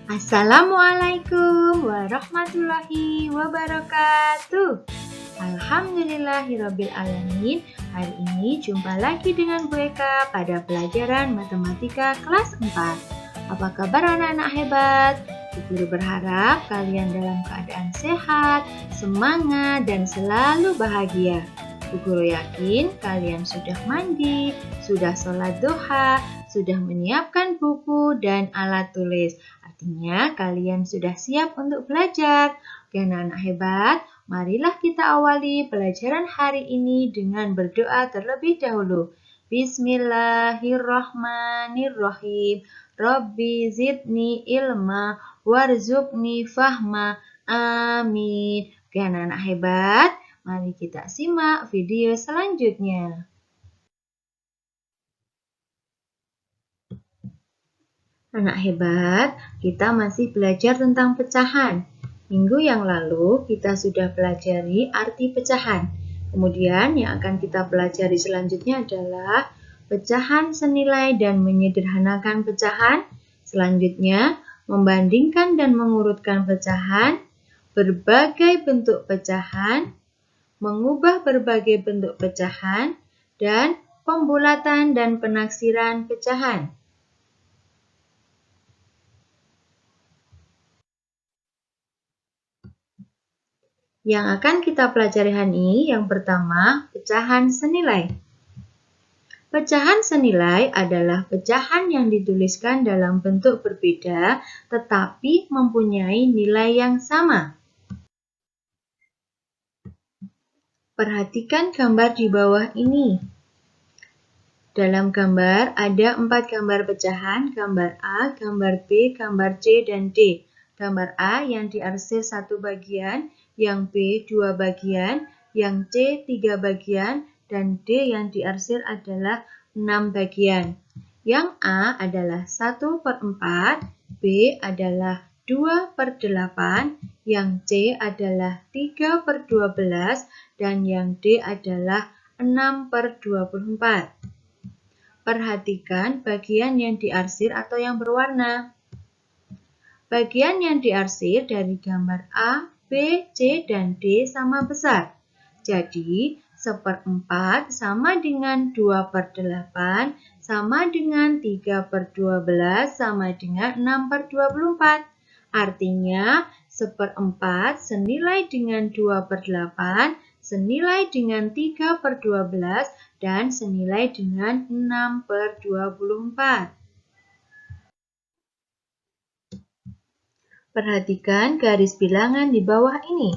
Assalamualaikum warahmatullahi wabarakatuh. Alhamdulillahirabbil alamin. Hari ini jumpa lagi dengan Bu Eka pada pelajaran matematika kelas 4. Apa kabar anak-anak hebat? Bu Guru berharap kalian dalam keadaan sehat, semangat, dan selalu bahagia. Bu Guru yakin kalian sudah mandi, sudah sholat duha, sudah menyiapkan buku dan alat tulis. Artinya kalian sudah siap untuk belajar. Oke anak-anak hebat, marilah kita awali pelajaran hari ini dengan berdoa terlebih dahulu. Bismillahirrahmanirrahim. Rabbi zidni ilma warzuqni fahma. Amin. Oke anak-anak hebat, mari kita simak video selanjutnya. Anak hebat, kita masih belajar tentang pecahan. Minggu yang lalu kita sudah pelajari arti pecahan. Kemudian yang akan kita pelajari selanjutnya adalah pecahan senilai dan menyederhanakan pecahan. Selanjutnya, membandingkan dan mengurutkan pecahan, berbagai bentuk pecahan, mengubah berbagai bentuk pecahan, dan pembulatan dan penaksiran pecahan. Yang akan kita pelajari hari ini yang pertama, pecahan senilai. Pecahan senilai adalah pecahan yang dituliskan dalam bentuk berbeda tetapi mempunyai nilai yang sama. Perhatikan gambar di bawah ini. Dalam gambar ada 4 gambar pecahan, gambar A, gambar B, gambar C, dan D. Gambar A yang diarsir 1 bagian, yang B 2 bagian, yang C 3 bagian, dan D yang diarsir adalah 6 bagian. Yang A adalah 1/4, B adalah 2/8, yang C adalah 3/12, dan yang D adalah 6/24. Perhatikan bagian yang diarsir atau yang berwarna. Bagian yang diarsir dari gambar A, B, C, dan D sama besar. Jadi, 1/4 sama dengan 2/8, sama dengan 3/12, sama dengan 6/24. Artinya, 1/4 senilai dengan 2/8, senilai dengan 3/12, dan senilai dengan 6/24. Perhatikan garis bilangan di bawah ini.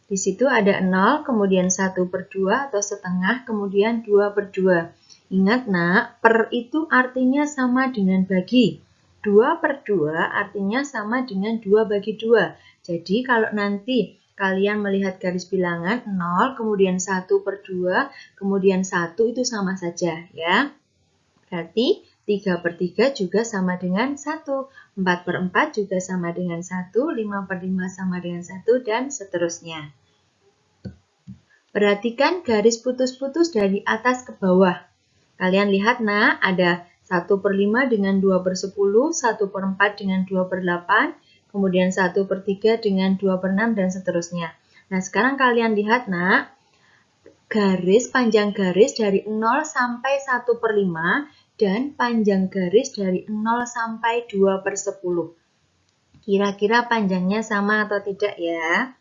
Di situ ada 0, kemudian 1/2 atau setengah, kemudian 2/2. Ingat nak, per itu artinya sama dengan bagi. 2/2 artinya sama dengan 2 bagi 2. Jadi kalau nanti kalian melihat garis bilangan 0, kemudian 1/2, kemudian 1 itu sama saja ya. Berarti 3/3 juga sama dengan 1, 4/4 juga sama dengan 1, 5/5 sama dengan 1, dan seterusnya. Perhatikan garis putus-putus dari atas ke bawah. Kalian lihat nak, ada 1/5 dengan 2/10, 1/4 dengan 2/8, kemudian 1/3 dengan 2/6, dan seterusnya. Nah, sekarang kalian lihat nak, panjang garis dari 0 sampai 1/5 dan panjang garis dari 0 sampai 2/10. Kira-kira panjangnya sama atau tidak ya?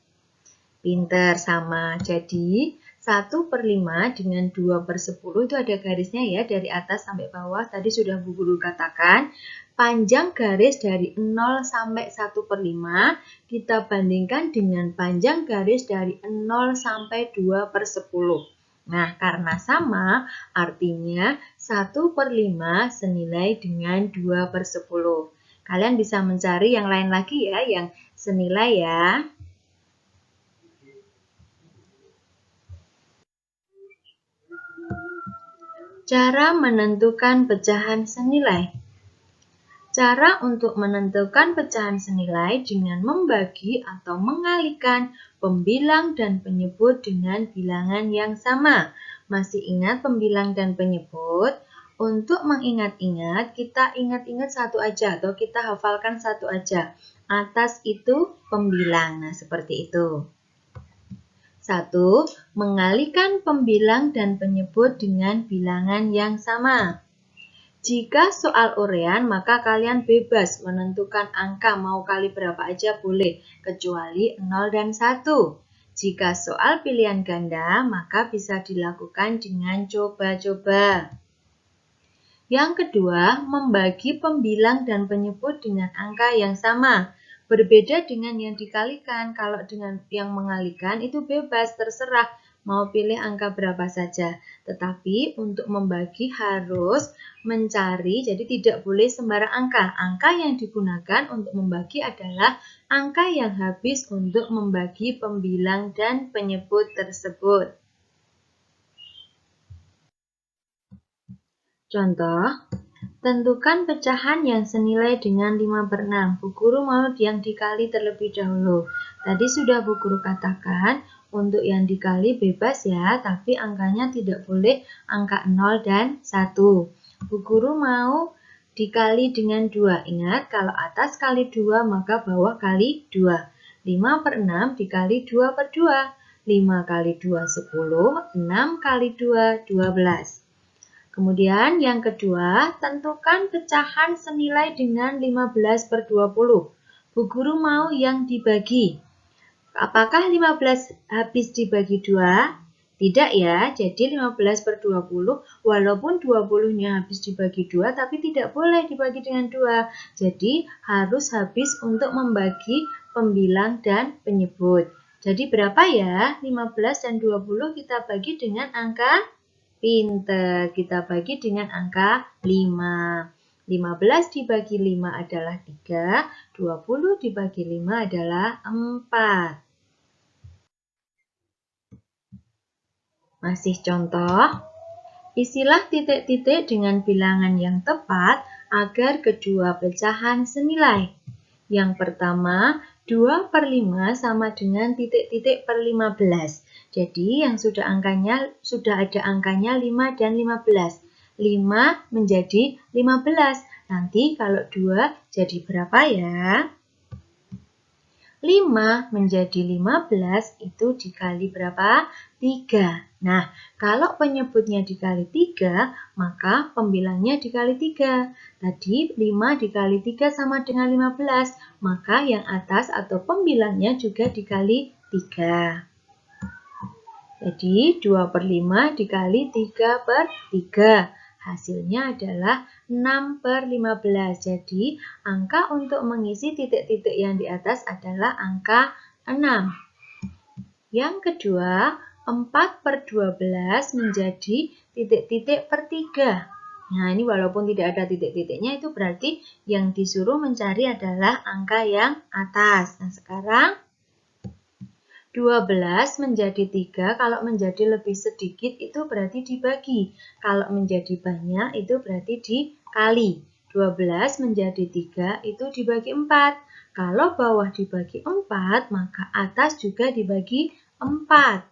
Pinter, sama. Jadi 1/5 dengan 2/10 itu ada garisnya ya, dari atas sampai bawah. Tadi sudah Bu Guru katakan, panjang garis dari 0 sampai 1/5 kita bandingkan dengan panjang garis dari 0 sampai 2/10. Nah, karena sama, artinya 1/5 senilai dengan 2/10. Kalian bisa mencari yang lain lagi ya, yang senilai ya. Cara menentukan pecahan senilai. Cara untuk menentukan pecahan senilai dengan membagi atau mengalihkan pembilang dan penyebut dengan bilangan yang sama. Masih ingat pembilang dan penyebut? Untuk mengingat-ingat, kita ingat-ingat satu aja atau kita hafalkan satu aja. Atas itu pembilang. Nah, seperti itu. 1. Mengalihkan pembilang dan penyebut dengan bilangan yang sama. Jika soal urean, maka kalian bebas menentukan angka mau kali berapa aja boleh, kecuali 0 dan 1. Jika soal pilihan ganda, maka bisa dilakukan dengan coba-coba. Yang kedua, membagi pembilang dan penyebut dengan angka yang sama. Berbeda dengan yang dikalikan. Kalau dengan yang mengalihkan itu bebas, terserah mau pilih angka berapa saja. Tetapi untuk membagi harus mencari, jadi tidak boleh sembarang angka. Angka yang digunakan untuk membagi adalah angka yang habis untuk membagi pembilang dan penyebut tersebut. Contoh, tentukan pecahan yang senilai dengan 5/6. Bu Guru mau yang dikali terlebih dahulu. Tadi sudah Bu Guru katakan, untuk yang dikali bebas ya, tapi angkanya tidak boleh angka 0 dan 1. Bu Guru mau dikali dengan 2. Ingat, kalau atas kali 2, maka bawah kali 2. 5/6 dikali 2/2. 5 kali 2, 10. 6 kali 2, 12. Kemudian yang kedua, tentukan pecahan senilai dengan 15/20. Bu Guru mau yang dibagi. Apakah 15 habis dibagi 2? Tidak ya, jadi 15/20 walaupun 20-nya habis dibagi 2, tapi tidak boleh dibagi dengan 2. Jadi harus habis untuk membagi pembilang dan penyebut. Jadi berapa ya? 15 dan 20 kita bagi dengan angka pinter, kita bagi dengan angka 5. 15 dibagi 5 adalah 3, 20 dibagi 5 adalah 4. Masih contoh, isilah titik-titik dengan bilangan yang tepat agar kedua pecahan senilai. Yang pertama, 2/5 sama dengan titik-titik per 15. Jadi yang sudah ada angkanya 5 dan 15. 5 menjadi 15. Nanti kalau 2 jadi berapa ya? 5 menjadi 15 itu dikali berapa? 3. Nah, kalau penyebutnya dikali 3, maka pembilangnya dikali 3. Tadi 5 dikali 3 sama dengan 15, maka yang atas atau pembilangnya juga dikali 3. Jadi 2/5 dikali 3/3. Hasilnya adalah 6/15. Jadi angka untuk mengisi titik-titik yang di atas adalah angka 6. Yang kedua, 4/12 menjadi titik-titik per 3. Nah, ini walaupun tidak ada titik-titiknya, itu berarti yang disuruh mencari adalah angka yang atas. Nah, sekarang 12 menjadi 3, kalau menjadi lebih sedikit itu berarti dibagi. Kalau menjadi banyak itu berarti dikali. 12 menjadi 3 itu dibagi 4. Kalau bawah dibagi 4, maka atas juga dibagi 4.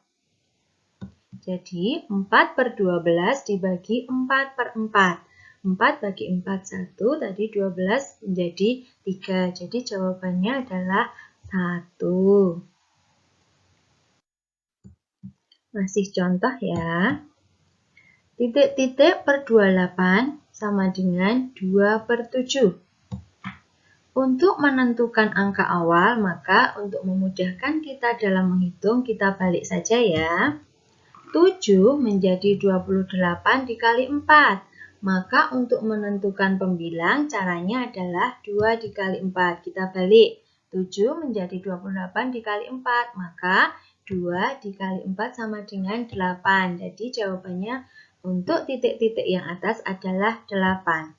Jadi 4/12 dibagi 4/4. 4 bagi 4, 1. Tadi 12 menjadi 3. Jadi jawabannya adalah 1. Masih contoh ya. Titik-titik per 28 sama dengan 2/7. Untuk menentukan angka awal, maka untuk memudahkan kita dalam menghitung, kita balik saja ya. 7 menjadi 28 dikali 4. Maka untuk menentukan pembilang, caranya adalah 2 dikali 4. Kita balik. 7 menjadi 28 dikali 4. Maka 2 dikali 4 sama dengan 8. Jadi jawabannya untuk titik-titik yang atas adalah 8.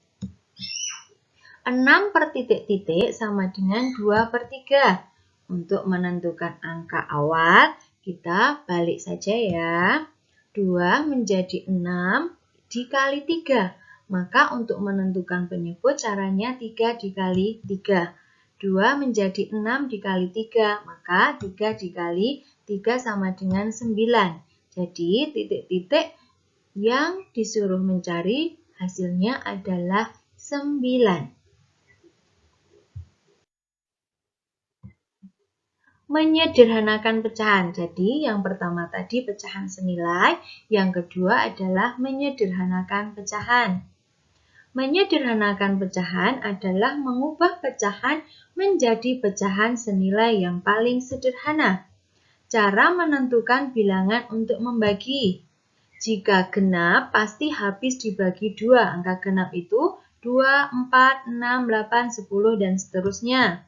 6 per titik-titik sama dengan 2/3. Untuk menentukan angka awal, kita balik saja ya. 2 menjadi 6 dikali 3. Maka untuk menentukan penyebut caranya 3 dikali 3. 2 menjadi 6 dikali 3. Maka 3 dikali 3 sama dengan 9. Jadi titik-titik yang disuruh mencari hasilnya adalah 9. Menyederhanakan pecahan. Jadi yang pertama tadi pecahan senilai, yang kedua adalah menyederhanakan pecahan. Menyederhanakan pecahan adalah mengubah pecahan menjadi pecahan senilai yang paling sederhana. Cara menentukan bilangan untuk membagi. Jika genap, pasti habis dibagi 2. Angka genap itu 2, 4, 6, 8, 10, dan seterusnya.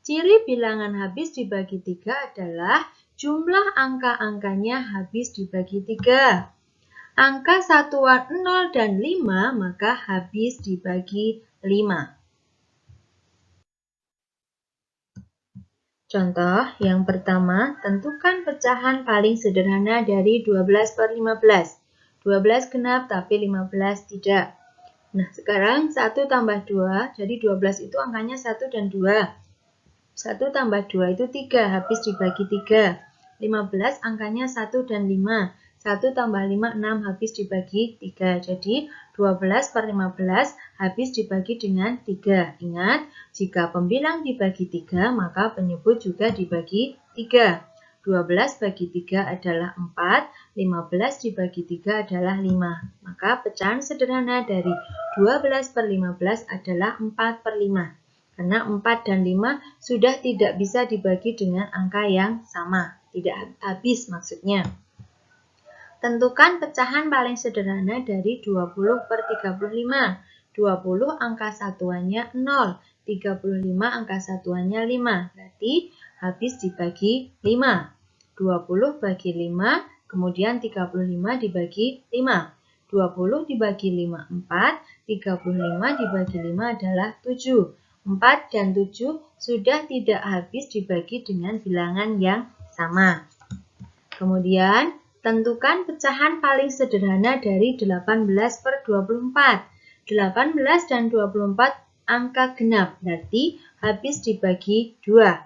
Ciri bilangan habis dibagi 3 adalah jumlah angka-angkanya habis dibagi 3. Angka satuan 0 dan 5 maka habis dibagi 5. Contoh yang pertama, tentukan pecahan paling sederhana dari 12/15. 12 genap tapi 15 tidak. Nah, sekarang 1 tambah 2, jadi 12 itu angkanya 1 dan 2. 1 tambah 2 itu 3, habis dibagi 3. 15 angkanya 1 dan 5. 1 tambah 5, 6, habis dibagi 3. Jadi 12/15 habis dibagi dengan 3. Ingat, jika pembilang dibagi 3, maka penyebut juga dibagi 3. 12 bagi 3 adalah 4, 15 dibagi 3 adalah 5. Maka pecahan sederhana dari 12/15 adalah 4/5. Karena 4 dan 5 sudah tidak bisa dibagi dengan angka yang sama. Tidak habis maksudnya. Tentukan pecahan paling sederhana dari 20/35. 20 angka satuannya 0. 35 angka satuannya 5. Berarti habis dibagi 5. 20 bagi 5, kemudian 35 dibagi 5. 20 dibagi 5, 4. 35 dibagi 5 adalah 7. 4 dan 7 sudah tidak habis dibagi dengan bilangan yang sama. Kemudian, tentukan pecahan paling sederhana dari 18/24. 18 dan 24 angka genap, berarti habis dibagi 2.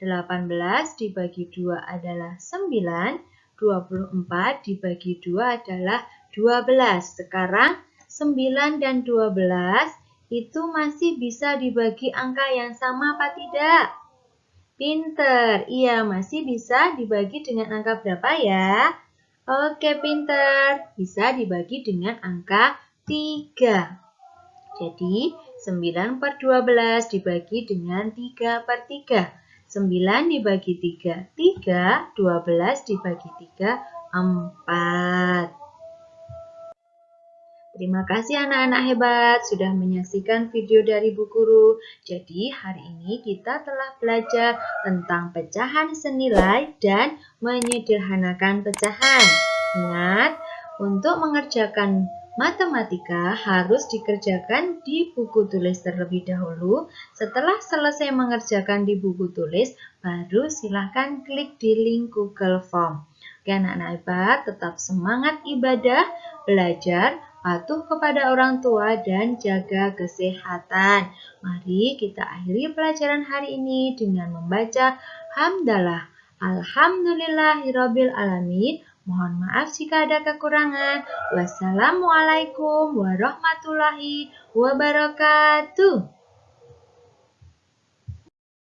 18 dibagi 2 adalah 9, 24 dibagi 2 adalah 12. Sekarang 9 dan 12 itu masih bisa dibagi angka yang sama apa tidak? Pinter, iya masih bisa dibagi dengan angka berapa ya? Oke pinter, bisa dibagi dengan angka 3. Jadi 9/12 dibagi dengan 3/3. 9 dibagi 3, 3, 12 dibagi 3, 4. Terima kasih anak-anak hebat sudah menyaksikan video dari Bu Guru. Jadi hari ini kita telah belajar tentang pecahan senilai dan menyederhanakan pecahan. Ingat, untuk mengerjakan matematika harus dikerjakan di buku tulis terlebih dahulu. Setelah selesai mengerjakan di buku tulis, baru silahkan klik di link Google Form. Oke anak-anak hebat, tetap semangat ibadah, belajar, patuh kepada orang tua, dan jaga kesehatan. Mari kita akhiri pelajaran hari ini dengan membaca hamdalah. Alhamdulillahirabbil alamin. Mohon maaf jika ada kekurangan. Wassalamualaikum warahmatullahi wabarakatuh.